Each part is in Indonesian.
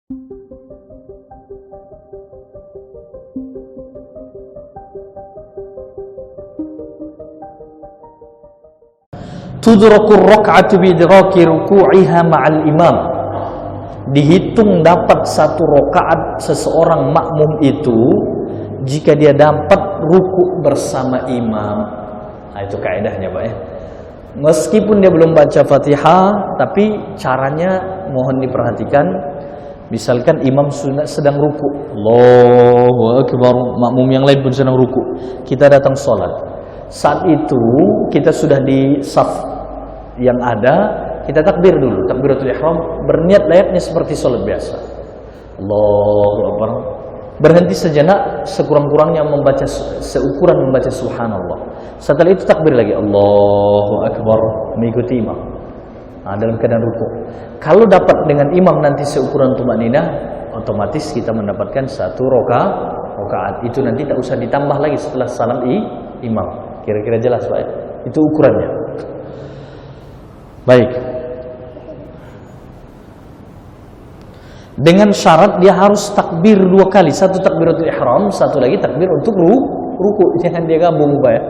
Tudrakur rak'atu bidraki ruku'iha ma'al imam. Dihitung dapat satu rakaat seseorang makmum itu jika dia dapat ruku' bersama imam. Nah, itu kaidahnya, Pak ya. Meskipun dia belum baca Fatihah, tapi caranya mohon diperhatikan. Misalkan imam sedang ruku', Allahu Akbar, makmum yang lain pun sedang ruku'. Kita datang sholat. Saat itu kita sudah di saf yang ada, kita takbir dulu, takbiratul ihram, berniat layaknya seperti sholat biasa. Allahu Akbar. Berhenti sejenak sekurang-kurangnya membaca seukuran membaca subhanallah. Setelah itu takbir lagi, Allahu Akbar, mengikuti imam. Nah, dalam keadaan ruku'. Kalau dapat dengan imam nanti seukuran tumakninah, otomatis kita mendapatkan satu rakaat. Itu nanti tak usah ditambah lagi setelah salam imam. Kira-kira jelas, Pak ya? Itu ukurannya. Baik. Dengan syarat dia harus takbir 2 kali, satu takbiratul ihram, satu lagi takbir untuk ruku'. Jangan dia gabung, Pak ya.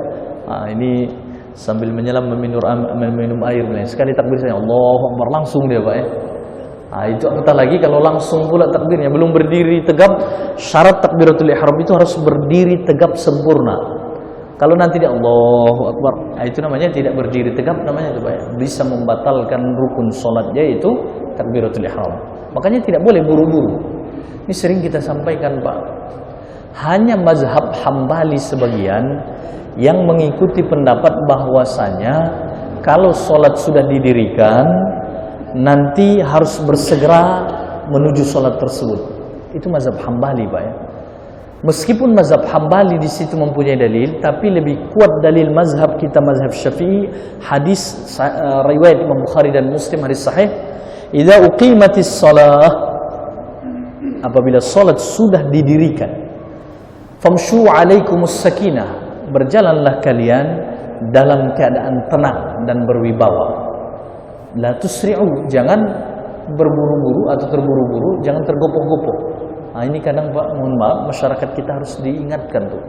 Nah, ini sambil menyelam meminum air, sekali takbir saya Allahu Akbar, langsung dia, Pak ya. Nah, itu apatah lagi kalau langsung pula takbirnya, belum berdiri tegap. Syarat takbiratul ihram itu harus berdiri tegap sempurna. Kalau nanti dia Allahu Akbar, itu namanya tidak berdiri tegap, namanya itu, Pak ya. Bisa membatalkan rukun sholatnya, yaitu takbiratul ihram. Makanya tidak boleh buru-buru. Ini sering kita sampaikan, Pak. Hanya mazhab Hambali sebagian yang mengikuti pendapat bahwasanya kalau sholat sudah didirikan, nanti harus bersegera menuju sholat tersebut. Itu mazhab Hambali, Pak ya. Meskipun mazhab Hambali di situ mempunyai dalil, tapi lebih kuat dalil mazhab kita, mazhab Syafi'i, hadis riwayat Imam Bukhari dan Muslim, hadis sahih. Idza uqimatis shalah, apabila salat sudah didirikan, famshu alaikumus sakinah, berjalanlah kalian dalam keadaan tenang dan berwibawa. La tusri'u, jangan berburu-buru atau terburu-buru, jangan tergopoh-gopoh. Nah, ini kadang, Pak, mohon maaf, masyarakat kita harus diingatkan tuh.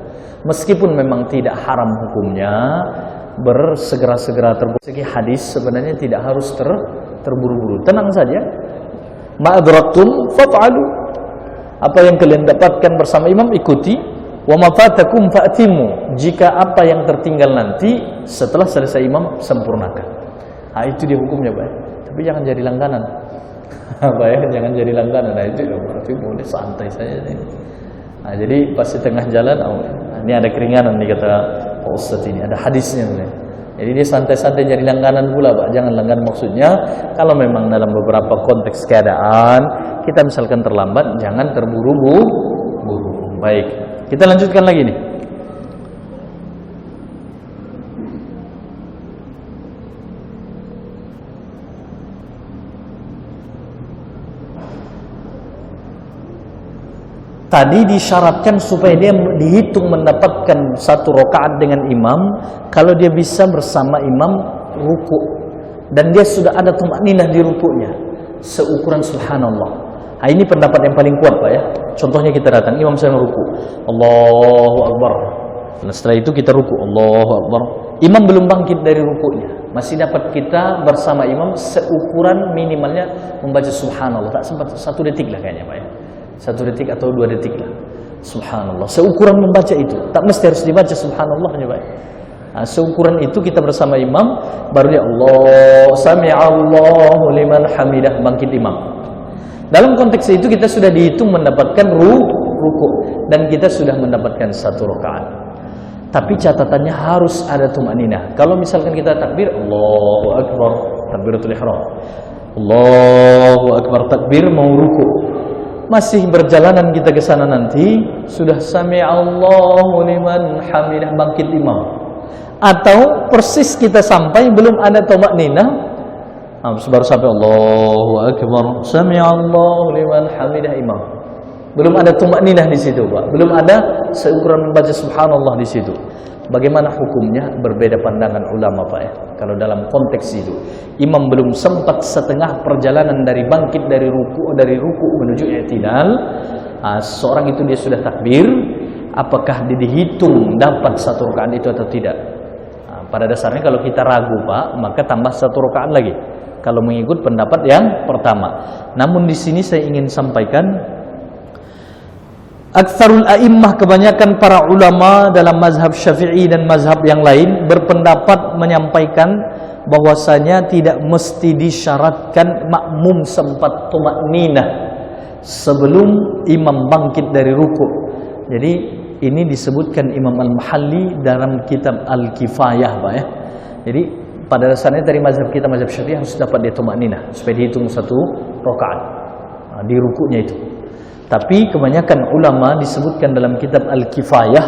Meskipun memang tidak haram hukumnya bersegera-segera segi hadis, sebenarnya tidak harus terburu-buru. Tenang saja. Ma'adraktum faf'alu. Apa yang kalian dapatkan bersama imam ikuti. Wa ma fatakum fa'timu. Jika apa yang tertinggal nanti setelah selesai imam sempurnakan. Nah, itu dia hukumnya, Pak. Tapi jangan jadi langganan. Baik, jangan jadi langganan. Nah, itu berarti boleh santai saja. Nah, jadi pas di tengah jalan, ini ada keringanan nih kata Pak Ustadz, ini ada hadisnya. Jadi dia santai-santai jadi langganan pula, Pak. Jangan langganan, maksudnya kalau memang dalam beberapa konteks keadaan kita misalkan terlambat, jangan terburu-buru. Baik, kita lanjutkan lagi nih. Tadi disyaratkan supaya dia dihitung mendapatkan satu rakaat dengan imam kalau dia bisa bersama imam ruku' dan dia sudah ada tumakninah di ruku'nya seukuran subhanallah. Nah, ini pendapat yang paling kuat, Pak ya. Contohnya kita datang, imam sedang ruku', Allahu Akbar. Dan setelah itu kita ruku', Allahu Akbar. Imam belum bangkit dari ruku'nya, masih dapat kita bersama imam seukuran minimalnya membaca subhanallah. Tak sempat 1 detik lah kayaknya, Pak ya. 1 detik atau 2 detik lah. Subhanallah. Seukuran membaca itu. Tak mesti harus dibaca subhanallahnya, Pak. Nah, seukuran itu kita bersama imam, baru dia Allah sami'allahu liman hamidah, bangkit imam. Dalam konteks itu kita sudah dihitung mendapatkan ruku' dan kita sudah mendapatkan 1 rakaat. Tapi catatannya harus ada tumakninah. Kalau misalkan kita takbir Allahu Akbar, takbiratul ihram, Allahu Akbar, takbir mau ruku', masih berjalanan kita ke sana nanti sudah sami'allahu liman hamidah, bangkit imam. Atau persis kita sampai belum ada tumakninah, baru sampai Allahu Akbar, sami'allahu liman hamidah, imam. Belum ada tumakninah di situ, Pak. Belum ada seukuran membaca subhanallah di situ. Bagaimana hukumnya? Berbeda pandangan ulama, Pak ya. Kalau dalam konteks itu, imam belum sempat setengah perjalanan dari bangkit dari ruku menuju i'tidal, seorang itu dia sudah takbir, apakah dia dihitung dapat satu rakaat itu atau tidak? Pada dasarnya kalau kita ragu Pak, maka tambah satu rakaat lagi. Kalau mengikut pendapat yang pertama. Namun di sini saya ingin sampaikan, aktsarul a'immah, kebanyakan para ulama dalam mazhab Syafi'i dan mazhab yang lain berpendapat menyampaikan bahwasanya tidak mesti disyaratkan makmum sempat tumakninah sebelum imam bangkit dari ruku'. Jadi ini disebutkan Imam Al-Mahalli dalam kitab Al-Kifayah Pak ya. Jadi pada dasarnya dari mazhab kita, mazhab Syafi'i, harus dapat dia tumakninah supaya dihitung satu rakaat di ruku'nya itu. Tapi kebanyakan ulama disebutkan dalam kitab Al-Kifayah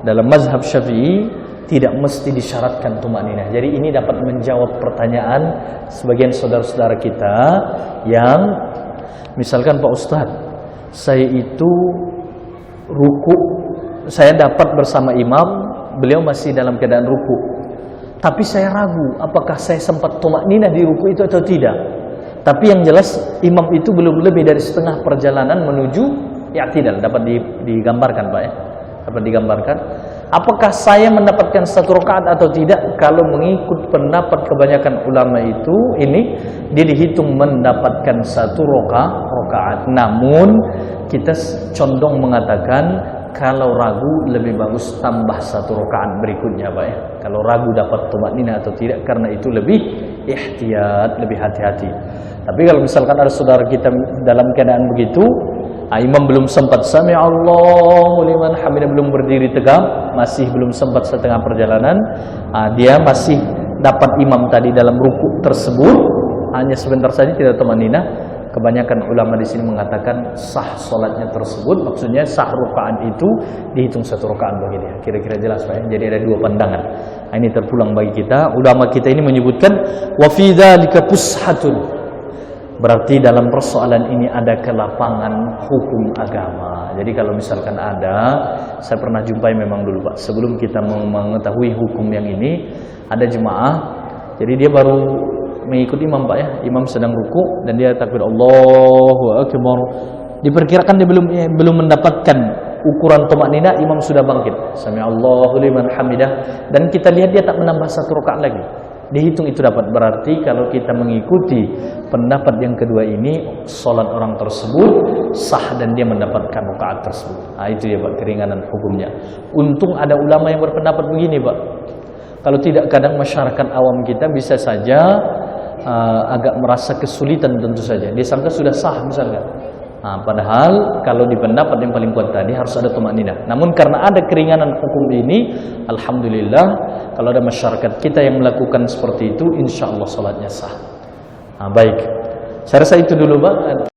dalam mazhab Syafi'i tidak mesti disyaratkan tumakninah. Jadi ini dapat menjawab pertanyaan sebagian saudara-saudara kita yang misalkan, Pak Ustadz, saya itu ruku, saya dapat bersama imam, beliau masih dalam keadaan ruku, tapi saya ragu apakah saya sempat tumakninah di ruku itu atau tidak. Tapi yang jelas imam itu belum lebih dari setengah perjalanan menuju i'tidal. Dapat digambarkan Pak ya, dapat digambarkan apakah saya mendapatkan satu rakaat atau tidak. Kalau mengikut pendapat kebanyakan ulama itu, ini dia dihitung mendapatkan satu rakaat. Namun kita condong mengatakan kalau ragu lebih bagus tambah satu rakaat berikutnya Pak ya. Kalau ragu dapat tumakninah atau tidak, karena itu lebih ihtiyat, lebih hati-hati. Tapi kalau misalkan ada saudara kita dalam keadaan begitu, imam belum sempat sami Allahu liman hamidah, belum berdiri tegak, masih belum sempat setengah perjalanan, dia masih dapat imam tadi dalam ruku tersebut, hanya sebentar saja tidak tumakninah. Kebanyakan ulama di sini mengatakan sah solatnya tersebut, maksudnya sah rakaat itu dihitung satu rakaat bagi dia. Kira-kira jelas Pak ya? Jadi ada dua pandangan. Ini terpulang bagi kita. Ulama kita ini menyebutkan wa fi dzalika fushatun. Berarti dalam persoalan ini ada kelapangan hukum agama. Jadi kalau misalkan ada, saya pernah jumpai memang dulu Pak, sebelum kita mengetahui hukum yang ini, ada jemaah, jadi dia baru mengikuti imam Pak ya, imam sedang ruku dan dia takbir Allahu Akbar. Diperkirakan dia belum mendapatkan ukuran tumakninah, imam sudah bangkit, sami Allahu liman hamidah, dan kita lihat dia tak menambah satu rakaat lagi. Dihitung itu dapat. Berarti kalau kita mengikuti pendapat yang kedua ini, salat orang tersebut sah dan dia mendapatkan rakaat tersebut. Itu ya Pak, keringanan hukumnya. Untung ada ulama yang berpendapat begini Pak. Kalau tidak, kadang masyarakat awam kita bisa saja agak merasa kesulitan tentu saja. Dia sangka sudah sah misalnya. Padahal kalau di pendapat yang paling kuat tadi harus ada tumakninah. Namun karena ada keringanan hukum ini, alhamdulillah kalau ada masyarakat kita yang melakukan seperti itu, insya Allah salatnya sah. Baik, saya rasa itu dulu Pak.